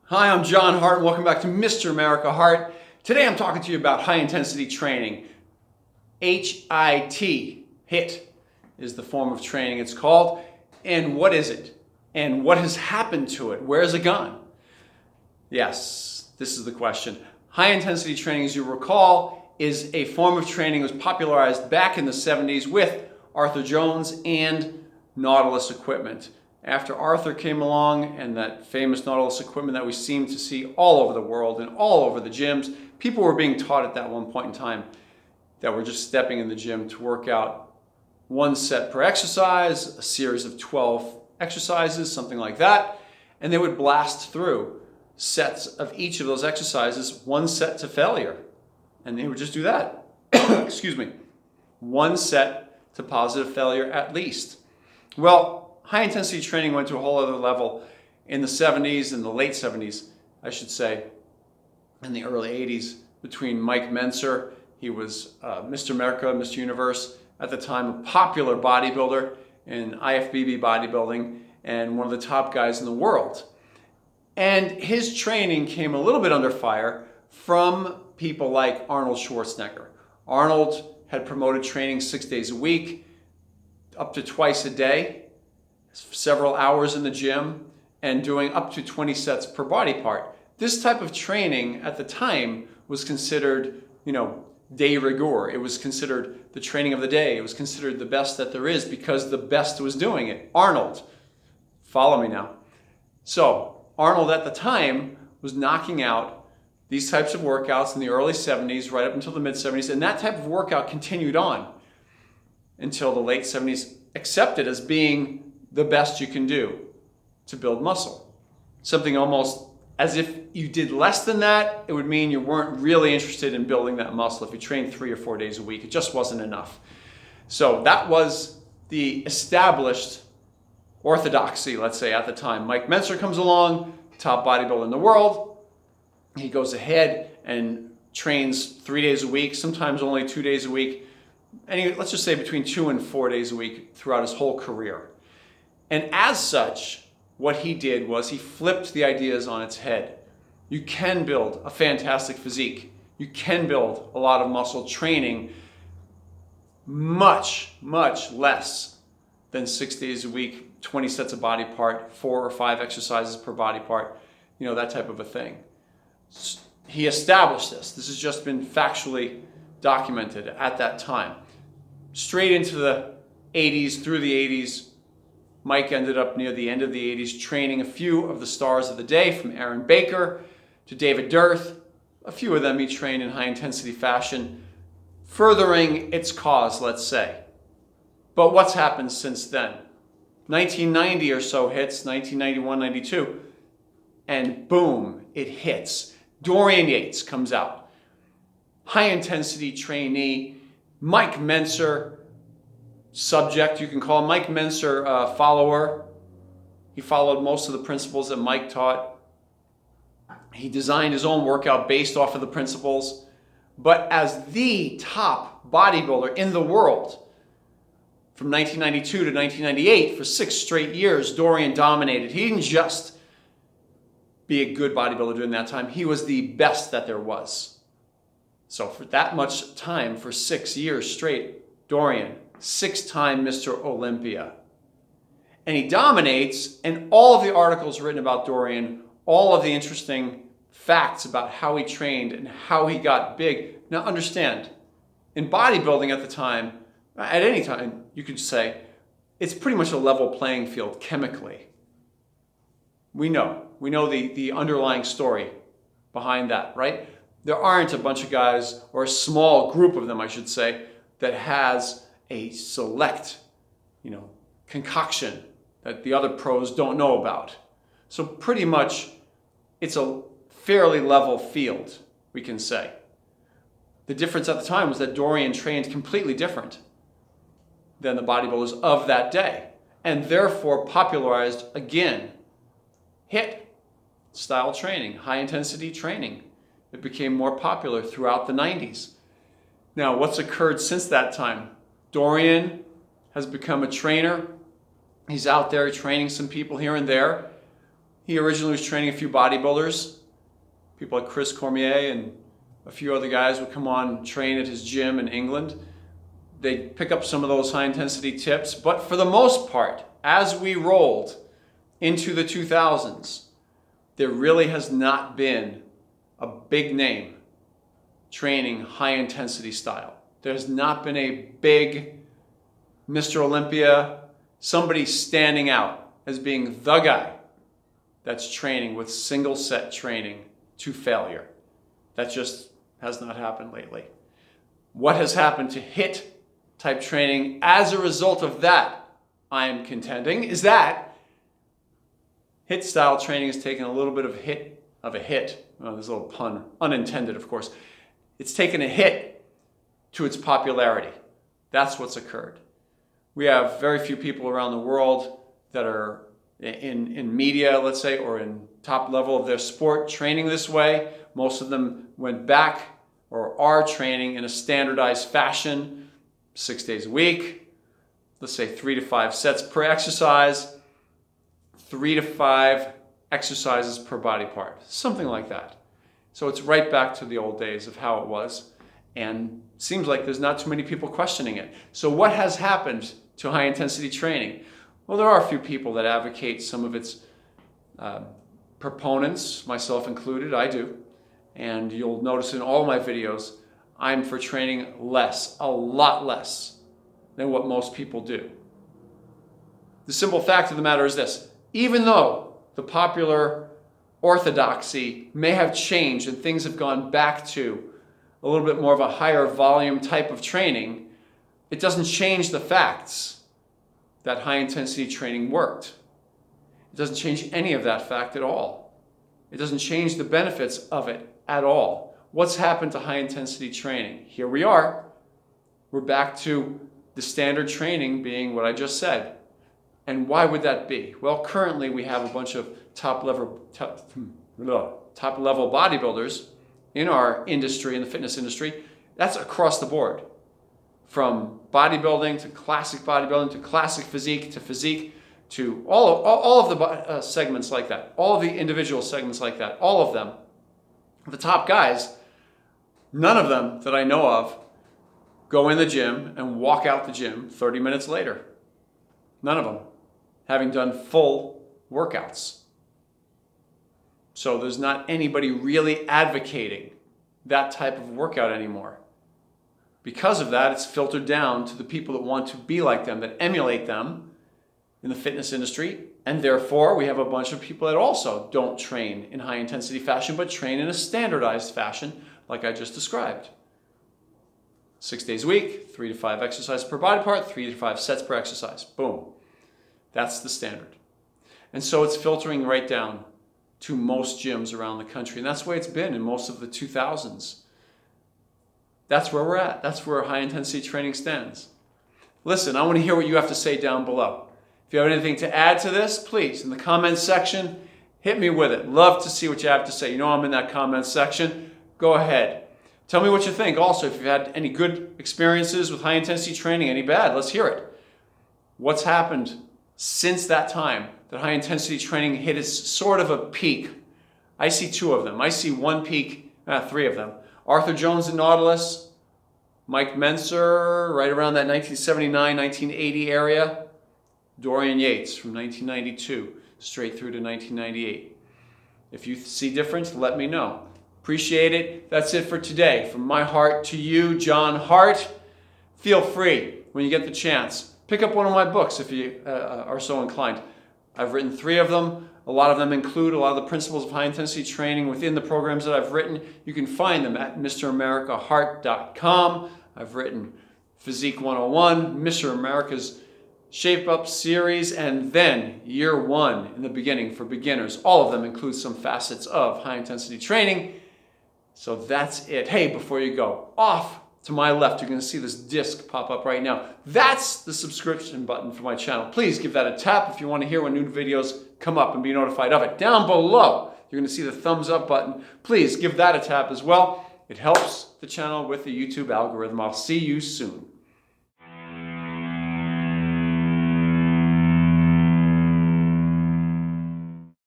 Hi, I'm John Hart. Welcome back to Mr. America Hart. Today I'm talking to you about high intensity training. H.I.T, HIT, is the form of training it's called. And what is it? And what has happened to it? Where's it gone? Yes, this is the question. High intensity training, as you recall, is a form of training that was popularized back in the 70s with Arthur Jones and Nautilus equipment. After Arthur came along and that famous Nautilus equipment that we seem to see all over the world and all over the gyms, people were being taught at that one point in time that were just stepping in the gym to work out one set per exercise, a series of 12 exercises, something like that, and they would blast through sets of each of those exercises, one set to failure. And they would just do that. Excuse me. One set to positive failure at least. Well, high intensity training went to a whole other level in the 70s, in the late 70s, I should say, in the early 80s, between Mike Mentzer. He was Mr. America, Mr. Universe, at the time, a popular bodybuilder in IFBB bodybuilding and one of the top guys in the world. And his training came a little bit under fire from people like Arnold Schwarzenegger. Arnold had promoted training 6 days a week, up to twice a day, several hours in the gym, and doing up to 20 sets per body part. This type of training at the time was considered, de rigueur. It was considered the training of the day. It was considered the best that there is because the best was doing it. Arnold, follow me now. So Arnold at the time was knocking out these types of workouts in the early 70s, right up until the mid 70s, and that type of workout continued on until the late 70s, accepted as being the best you can do to build muscle. Something almost as if you did less than that, it would mean you weren't really interested in building that muscle. If you trained 3 or 4 days a week, it just wasn't enough. So that was the established orthodoxy, let's say, at the time. Mike Mentzer comes along, top bodybuilder in the world. He goes ahead and trains 3 days a week, sometimes only 2 days a week, and let's just say between 2 and 4 days a week throughout his whole career. And as such, what he did was he flipped the ideas on its head. You can build a fantastic physique. You can build a lot of muscle training much, much less than 6 days a week, 20 sets of body part, 4 or 5 exercises per body part, that type of a thing. He established this. This has just been factually documented at that time. Straight into the 80s, through the 80s, Mike ended up near the end of the 80s training a few of the stars of the day, from Aaron Baker to David Dearth. A few of them he trained in high intensity fashion, furthering its cause, let's say. But what's happened since then? 1990 or so hits, 1991, 92, and boom, it hits. Dorian Yates comes out. High intensity trainee, Mike Mentzer, subject, you can call him. Mike Mentzer, follower. He followed most of the principles that Mike taught. He designed his own workout based off of the principles. But as the top bodybuilder in the world, from 1992 to 1998, for 6 straight years, Dorian dominated. He didn't just be a good bodybuilder during that time. He was the best that there was. So for that much time, for 6 years straight, Dorian, 6-time Mr. Olympia. And he dominates, and all of the articles written about Dorian, all of the interesting facts about how he trained and how he got big. Now understand, in bodybuilding at the time, at any time, you could say, it's pretty much a level playing field chemically. We know the underlying story behind that, right? There aren't a bunch of guys, or a small group of them, I should say, that has a select, concoction that the other pros don't know about. So pretty much it's a fairly level field, we can say. The difference at the time was that Dorian trained completely different than the bodybuilders of that day, and therefore popularized, again, HIT style training, high intensity training. It became more popular throughout the 90s. Now, what's occurred since that time? Dorian has become a trainer. He's out there training some people here and there. He originally was training a few bodybuilders. People like Chris Cormier and a few other guys would come on and train at his gym in England. They'd pick up some of those high-intensity tips. But for the most part, as we rolled into the 2000s, there really has not been a big name training high-intensity style. There's not been a big Mr. Olympia, somebody standing out as being the guy that's training with single set training to failure. That just has not happened lately. What has happened to HIT type training as a result of that, I am contending, is that HIT style training has taken a little bit of a hit. Oh, there's a little pun, unintended of course. It's taken a hit to its popularity. That's what's occurred. We have very few people around the world that are in media, let's say, or in top level of their sport training this way. Most of them went back or are training in a standardized fashion, 6 days a week, let's say 3 to 5 sets per exercise, 3 to 5 exercises per body part, something like that. So it's right back to the old days of how it was, and seems like there's not too many people questioning it. So what has happened to high intensity training? Well, there are a few people that advocate some of its proponents, myself included, I do. And you'll notice in all my videos, I'm for training less, a lot less than what most people do. The simple fact of the matter is this: even though the popular orthodoxy may have changed and things have gone back to a little bit more of a higher volume type of training, it doesn't change the facts that high intensity training worked. It doesn't change any of that fact at all. It doesn't change the benefits of it at all. What's happened to high intensity training? Here we are. We're back to the standard training being what I just said. And why would that be? Well, currently we have a bunch of top level bodybuilders in our industry, in the fitness industry. That's across the board. From bodybuilding to classic physique to all of the segments like that, all of the individual segments like that, all of them. The top guys, none of them that I know of go in the gym and walk out the gym 30 minutes later. None of them, having done full workouts. So there's not anybody really advocating that type of workout anymore. Because of that, it's filtered down to the people that want to be like them, that emulate them in the fitness industry. And therefore, we have a bunch of people that also don't train in high intensity fashion, but train in a standardized fashion, like I just described. 6 days a week, 3 to 5 exercises per body part, 3 to 5 sets per exercise. Boom. That's the standard. And so it's filtering right down to most gyms around the country. And that's the way it's been in most of the 2000s. That's where we're at. That's where high intensity training stands. Listen, I want to hear what you have to say down below. If you have anything to add to this, please, in the comments section, hit me with it. Love to see what you have to say. You know I'm in that comments section. Go ahead. Tell me what you think. Also, if you've had any good experiences with high intensity training, any bad, let's hear it. What's happened since that time that high intensity training hit its sort of a peak? I see 2 of them. I see one peak, 3 of them. Arthur Jones and Nautilus, Mike Mentzer, right around that 1979, 1980 area. Dorian Yates from 1992 straight through to 1998. If you see difference, let me know. Appreciate it. That's it for today. From my heart to you, John Hart. Feel free when you get the chance. Pick up one of my books if you are so inclined. I've written 3 of them. A lot of them include a lot of the principles of high-intensity training within the programs that I've written. You can find them at MrAmericaHeart.com. I've written Physique 101, Mr. America's Shape Up series, and then Year 1 in the beginning for beginners. All of them include some facets of high-intensity training. So that's it. Hey, before you go, off to my left, you're going to see this disc pop up right now. That's the subscription button for my channel. Please give that a tap if you want to hear when new videos come up and be notified of it. Down below, you're going to see the thumbs up button. Please give that a tap as well. It helps the channel with the YouTube algorithm. I'll see you soon.